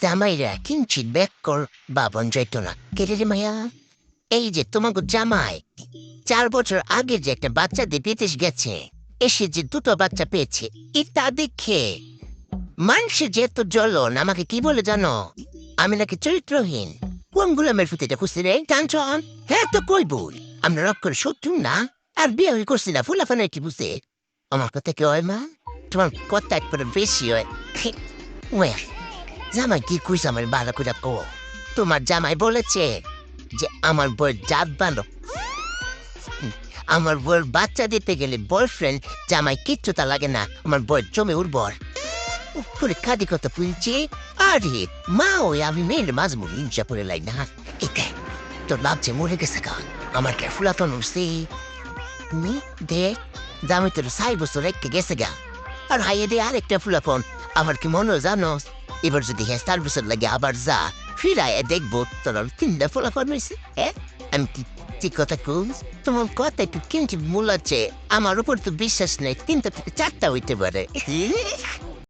জামাইরা কিঞ্চিত ব্যাককর বাবন যাইত না কেটে রে মায়া। এই যে তোমাকে জামাই 4 বছর আগে যে একটা বাচ্চা দিয়ে বিদেশ গেছে, এসে যে দুটো বাচ্চা পেয়েছে, এটা দেখে মানুষের যে এত জ্বলন আমাকে কি বলে জানো? আমি নাকি চরিত্রহীন। কোন গুলামের ফুটিটা খুঁজতে রে কাঞ্চন? হ্যাঁ তো কই বই, আমরা রক্ষর শত্রু না। আর বিয়ে হয়ে করছি না ফুলাফানের কি বুঝতে? আমার কথা কি হয় মা? তোমার কথা একবারে বেশি হয়। ওয়ে, জামাই কি কইস আমার ভালো করে কো। তোমার জামাই বলেছে যে আমার বউয়ের জাত ভালো। আমার বউয়ের বাচ্চা দিতে গেলে বয়ফ্রেন্ড জামাই কিচ্ছু তা লাগে না, আমার বউয়ের জমে উর্বর। করে কাঁদি কথা পুলছি। আরে মা, ওই আমি মেয়ের মাঝ মুড়ি ইঞ্চা পরে লাই না। একে তোর লাভছে মরে গেছে গা, আমার কে ফুলাতন উঠছি। তুমি দেখ, জামাই তোর 6 বছর রেখে গেছে গা। আর হাইয়ে দে আরেকটা ফুলাফন। আমার কি মনে হয় জানো, এবার যদি হ্যাঁ 4 বছর লাগে আবার যা ফিরায় দেখবো তোর 3টা ফুলাফন হয়েছে। হ্যাঁ, আমি কি ঠিক কথা কই? তোমার কথা একটু কিঞ্চিত মূল আছে, আমার উপর তো বিশ্বাস নেই, 3টা থেকে 4টা হইতে পারে।